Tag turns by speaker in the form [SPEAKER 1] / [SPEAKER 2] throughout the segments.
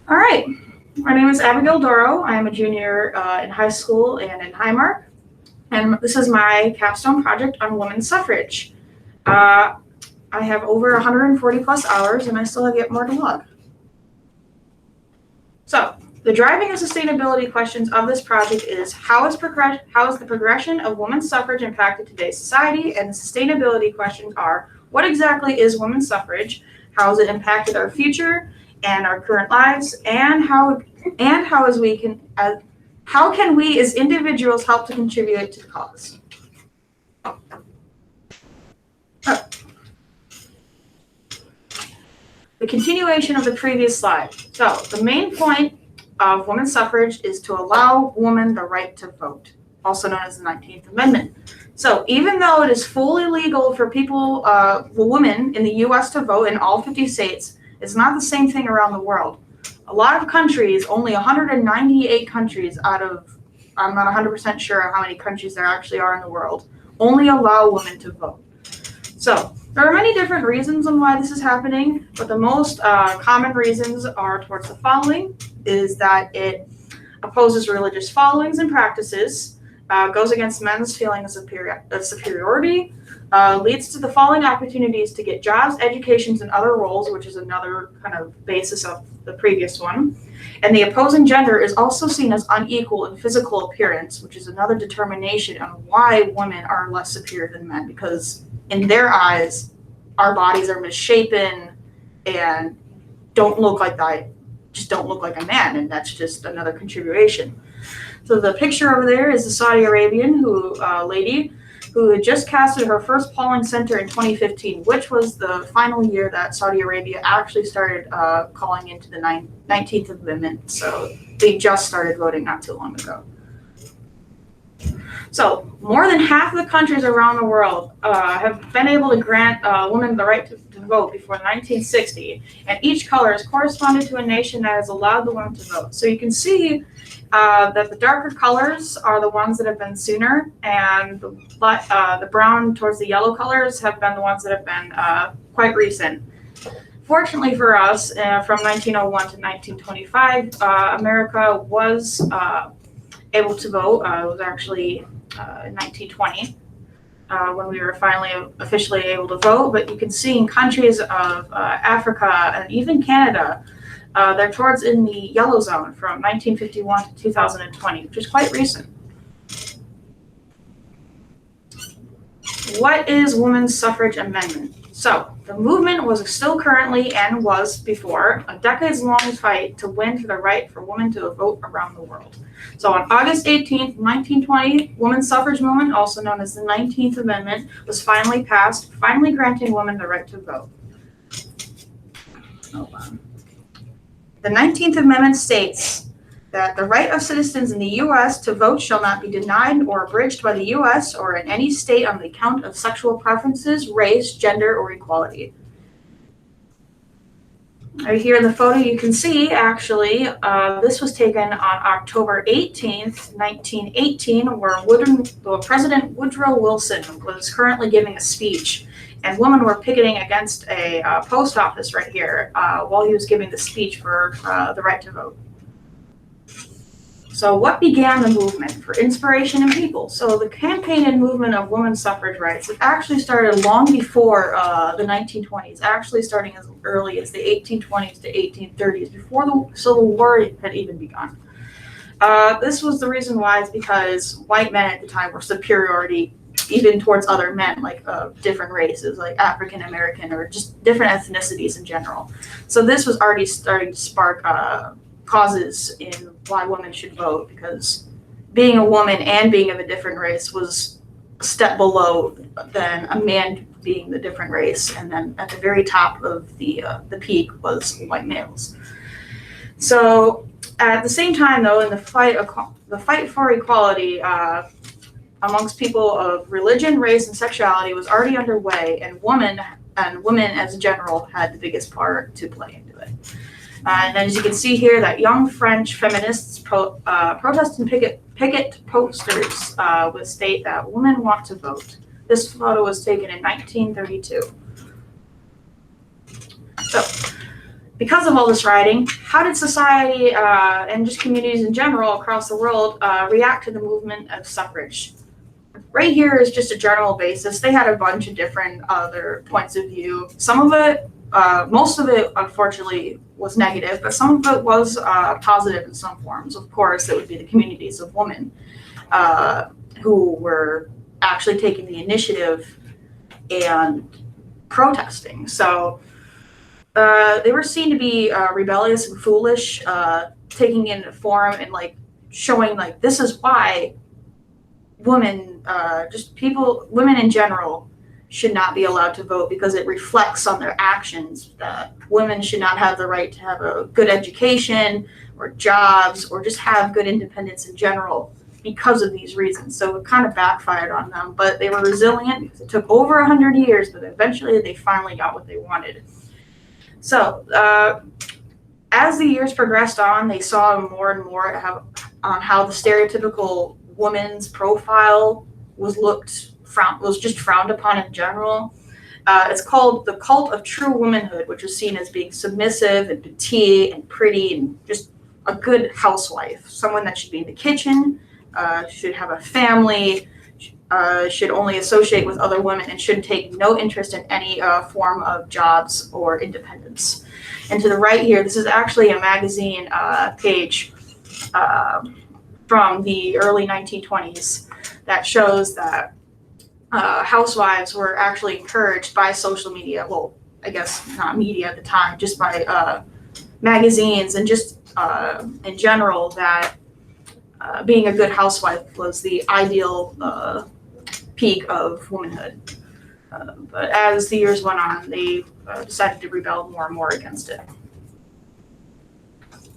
[SPEAKER 1] All right, my name is Abigail Doro. I am a junior in high school and in Marq, and this is my capstone project on women's suffrage. I have over 140 plus hours, and I still have yet more to log. So, the driving and sustainability questions of this project is how is the progression of women's suffrage impacted today's society? And the sustainability questions are what exactly is women's suffrage? How has it impacted our future and our current lives? And how can we as individuals help to contribute to the cause? The continuation of the previous slide. So the main point of women's suffrage is to allow women the right to vote, also known as the 19th Amendment. So even though it is fully legal for women in the U.S. to vote in all 50 states, it's not the same thing around the world. A lot of countries, only 198 countries out of, I'm not 100% sure how many countries there actually are in the world, only allow women to vote. So there are many different reasons on why this is happening, but the most common reasons are towards the following, is that it opposes religious followings and practices, goes against men's feelings of superiority, leads to the following opportunities to get jobs, educations, and other roles, which is another kind of basis of the previous one. And the opposing gender is also seen as unequal in physical appearance, which is another determination on why women are less superior than men, because in their eyes, our bodies are misshapen and don't look like a man, and that's just another contribution. So the picture over there is the Saudi Arabian lady who had just casted her first polling center in 2015, which was the final year that Saudi Arabia actually started calling into the 19th Amendment. So they just started voting not too long ago. So more than half of the countries around the world have been able to grant women the right to vote before 1960, and each color has corresponded to a nation that has allowed the women to vote. So you can see that the darker colors are the ones that have been sooner, and the brown towards the yellow colors have been the ones that have been quite recent. Fortunately for us, from 1901 to 1925, America was able to vote. It was actually in 1920 when we were finally officially able to vote. But you can see in countries of Africa and even Canada, they're towards in the yellow zone from 1951 to 2020, which is quite recent. What is women's suffrage amendment? So the movement was still currently and was before a decades-long fight to win for the right for women to vote around the world. So on August 18th, 1920, women's suffrage movement, also known as the 19th Amendment, was finally passed, finally granting women the right to vote. Hold on. The 19th Amendment states that the right of citizens in the U.S. to vote shall not be denied or abridged by the U.S. or in any state on the account of sexual preferences, race, gender, or equality. Right here in the photo, you can see actually this was taken on October 18th, 1918, where President Woodrow Wilson was currently giving a speech, and women were picketing against a post office right here while he was giving the speech for the right to vote. So what began the movement for inspiration and people? So the campaign and movement of women's suffrage rights, it actually started long before the 1920s, actually starting as early as the 1820s to 1830s, before the Civil War had even begun. This was the reason why is because white men at the time were superiority even towards other men, like different races, like African American or just different ethnicities in general. So this was already starting to spark causes in why women should vote, because being a woman and being of a different race was a step below than a man being the different race, and then at the very top of the peak was white males. So at the same time, though, in the fight for equality amongst people of religion, race, and sexuality was already underway, and women as a general had the biggest part to play into it. And as you can see here, that young French feminists protest and picket posters would state that women want to vote. This photo was taken in 1932. So because of all this rioting, how did society and just communities in general across the world react to the movement of suffrage? Right here is just a general basis. They had a bunch of different other points of view. Some of it, most of it, unfortunately, was negative, but some of it was positive in some forms. Of course, it would be the communities of women who were actually taking the initiative and protesting. So they were seen to be rebellious and foolish, taking in form and like showing like this is why women, women in general, should not be allowed to vote, because it reflects on their actions that women should not have the right to have a good education or jobs or just have good independence in general because of these reasons. So it kind of backfired on them, but they were resilient because it took over 100 years, but eventually they finally got what they wanted. So as the years progressed on, they saw more and more on how the stereotypical woman's profile was just frowned upon in general. It's called the cult of true womanhood, which was seen as being submissive and petite and pretty and just a good housewife, someone that should be in the kitchen, should have a family, should only associate with other women, and should take no interest in any form of jobs or independence. And to the right here, this is actually a magazine page from the early 1920s that shows that housewives were actually encouraged by social media. Well, I guess not media at the time, just by magazines and just in general, that being a good housewife was the ideal peak of womanhood. But as the years went on, they decided to rebel more and more against it.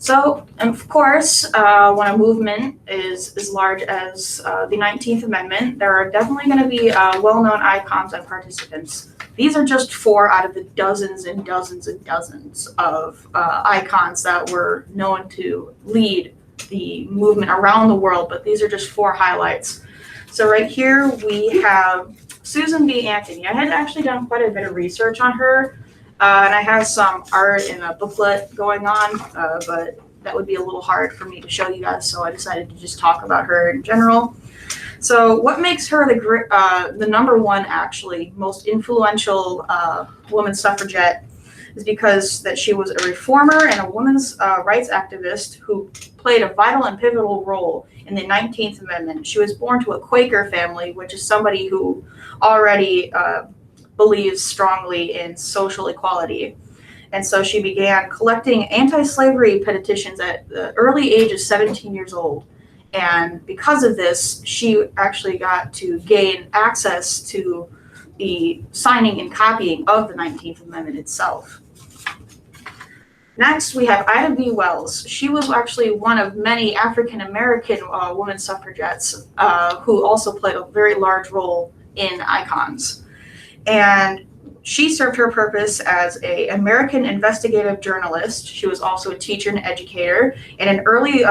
[SPEAKER 1] So, and of course, when a movement is as large as the 19th Amendment, there are definitely going to be well-known icons and participants. These are just 4 out of the dozens and dozens and dozens of icons that were known to lead the movement around the world, but these are just 4 highlights. So right here we have Susan B. Anthony. I had actually done quite a bit of research on her. And I have some art in a booklet going on, but that would be a little hard for me to show you guys, so I decided to just talk about her in general. So what makes her the number one, actually, most influential woman suffragette is because that she was a reformer and a women's rights activist who played a vital and pivotal role in the 19th Amendment. She was born to a Quaker family, which is somebody who already believes strongly in social equality. And so she began collecting anti-slavery petitions at the early age of 17 years old. And because of this, she actually got to gain access to the signing and copying of the 19th Amendment itself. Next, we have Ida B. Wells. She was actually one of many African-American women suffragettes who also played a very large role in icons. And she served her purpose as an American investigative journalist. She was also a teacher and educator, and an early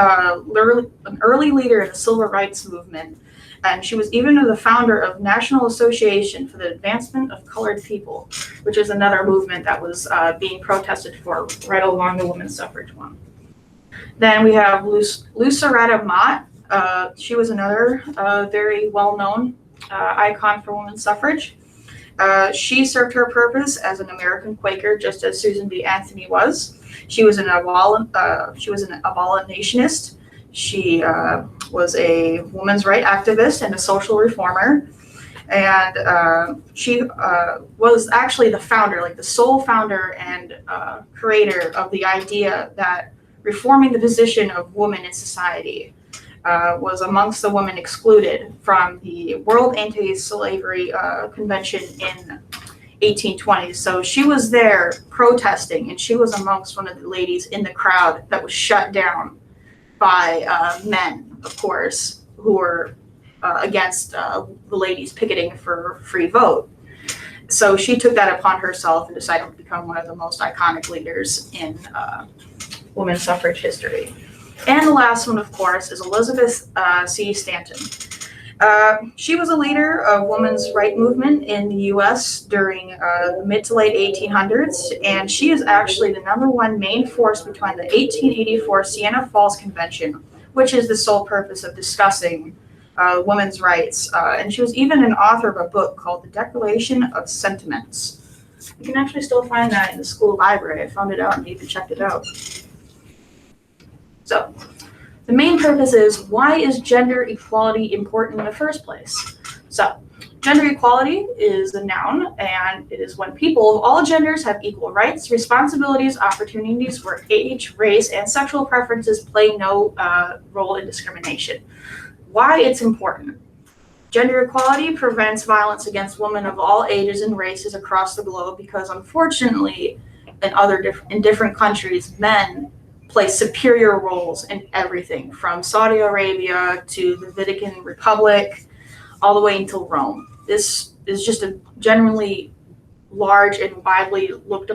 [SPEAKER 1] leader in the civil rights movement. And she was even the founder of National Association for the Advancement of Colored People, which is another movement that was being protested for right along the women's suffrage one. Then we have Luceretta Mott. She was another very well-known icon for women's suffrage. She served her purpose as an American Quaker, just as Susan B. Anthony was. She was an abolitionist. She was a women's rights activist and a social reformer. And she was actually the founder, like the sole founder and creator of the idea that reforming the position of women in society was amongst the women excluded from the World Anti-Slavery Convention in 1820. So she was there protesting, and she was amongst one of the ladies in the crowd that was shut down by men, of course, who were against the ladies picketing for free vote. So she took that upon herself and decided to become one of the most iconic leaders in women's suffrage history. And the last one, of course, is Elizabeth C. Stanton. She was a leader of women's right movement in the U.S. during the mid to late 1800s, and she is actually the #1 main force behind the 1884 Siena Falls Convention, which is the sole purpose of discussing women's rights. And she was even an author of a book called The Declaration of Sentiments. You can actually still find that in the school library. I found it out and you can check it out. So, the main purpose is, why is gender equality important in the first place? So, gender equality is a noun, and it is when people of all genders have equal rights, responsibilities, opportunities, where age, race, and sexual preferences play no role in discrimination. Why it's important. Gender equality prevents violence against women of all ages and races across the globe because, unfortunately, in different countries, men play superior roles in everything, from Saudi Arabia to the Vatican Republic, all the way until Rome. This is just a generally large and widely looked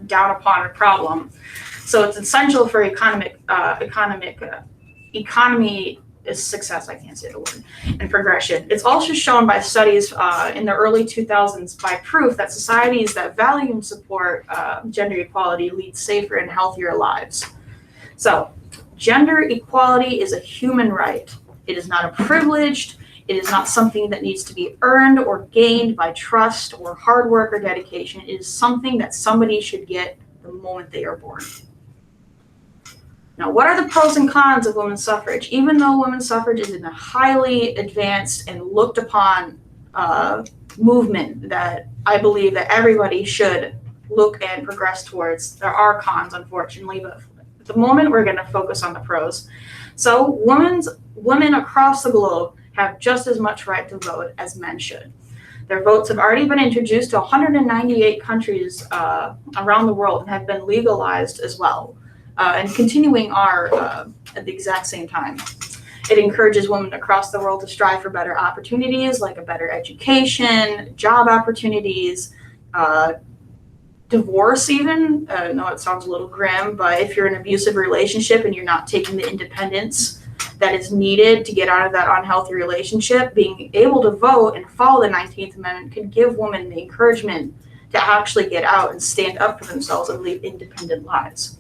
[SPEAKER 1] down upon problem. So it's essential for economy is success, I can't say the word, and progression. It's also shown by studies in the early 2000s by proof that societies that value and support gender equality lead safer and healthier lives. So, gender equality is a human right. It is not a privilege. It is not something that needs to be earned or gained by trust or hard work or dedication. It is something that somebody should get the moment they are born. Now, what are the pros and cons of women's suffrage? Even though women's suffrage is a highly advanced and looked upon movement that I believe that everybody should look and progress towards, there are cons, unfortunately, but at the moment we're going to focus on the pros. So women across the globe have just as much right to vote as men should. Their votes have already been introduced to 198 countries around the world and have been legalized as well. And continuing are at the exact same time. It encourages women across the world to strive for better opportunities, like a better education, job opportunities, divorce even. I know it sounds a little grim, but if you're in an abusive relationship and you're not taking the independence that is needed to get out of that unhealthy relationship, being able to vote and follow the 19th Amendment can give women the encouragement to actually get out and stand up for themselves and lead independent lives.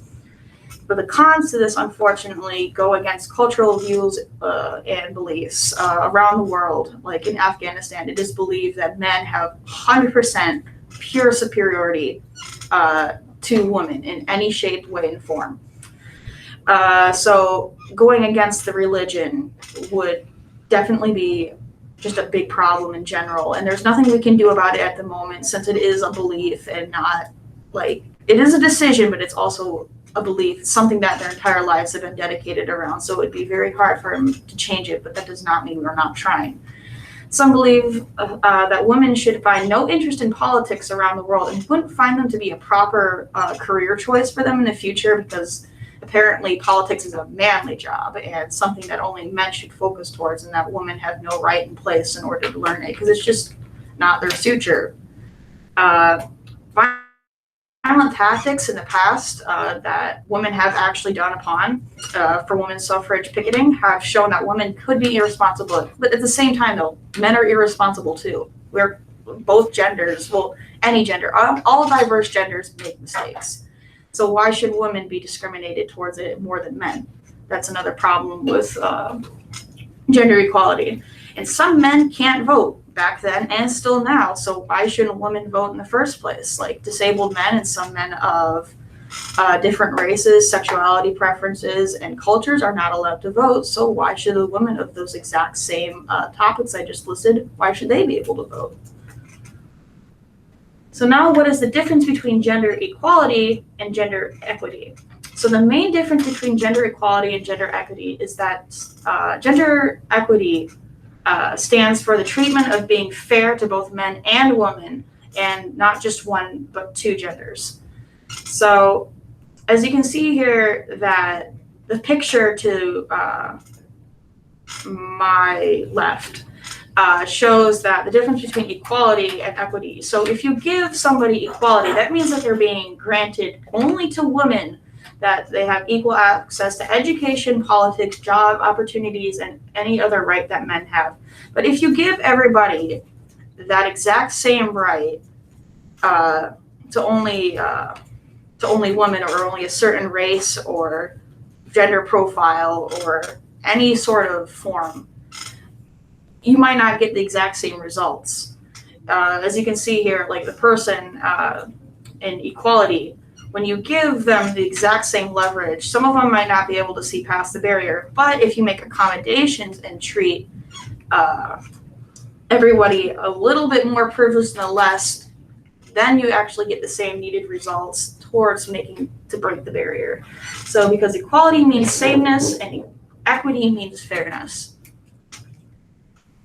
[SPEAKER 1] But the cons to this, unfortunately, go against cultural views and beliefs around the world. Like in Afghanistan, it is believed that men have 100% pure superiority to women in any shape, way, and form. So going against the religion would definitely be just a big problem in general. And there's nothing we can do about it at the moment, since it is a belief and not like, it is a decision, but it's also a belief. It's something that their entire lives have been dedicated around. So it would be very hard for them to change it, but that does not mean we're not trying. Some believe that women should find no interest in politics around the world and wouldn't find them to be a proper career choice for them in the future, because apparently politics is a manly job and something that only men should focus towards, and that women have no right and place in order to learn it because it's just not their future. Violent tactics in the past that women have actually done upon for women's suffrage picketing have shown that women could be irresponsible. But at the same time, though, men are irresponsible too. We're both genders, well, any gender, all diverse genders make mistakes. So why should women be discriminated towards it more than men? That's another problem with gender equality. And some men can't vote back then and still now. So why shouldn't women vote in the first place? Like disabled men and some men of different races, sexuality preferences, and cultures are not allowed to vote. So why should the women of those exact same topics I just listed, why should they be able to vote? So now what is the difference between gender equality and gender equity? So the main difference between gender equality and gender equity is that gender equity stands for the treatment of being fair to both men and women, and not just one but two genders. So as you can see here, that the picture to my left shows that the difference between equality and equity. So if you give somebody equality, that means that they're being granted only to women that they have equal access to education, politics, job opportunities, and any other right that men have. But if you give everybody that exact same right to only women, or only a certain race or gender profile or any sort of form, you might not get the exact same results. As you can see here, like the person in equality, when you give them the exact same leverage, some of them might not be able to see past the barrier. But if you make accommodations and treat everybody a little bit more privileged than the less, then you actually get the same needed results towards making to break the barrier. So because equality means sameness and equity means fairness.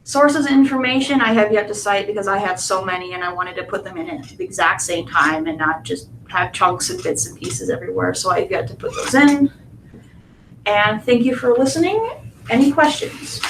[SPEAKER 1] Sources of information I have yet to cite because I have so many and I wanted to put them in at the exact same time and not just have chunks and bits and pieces everywhere. So I've got to put those in. And thank you for listening. Any questions?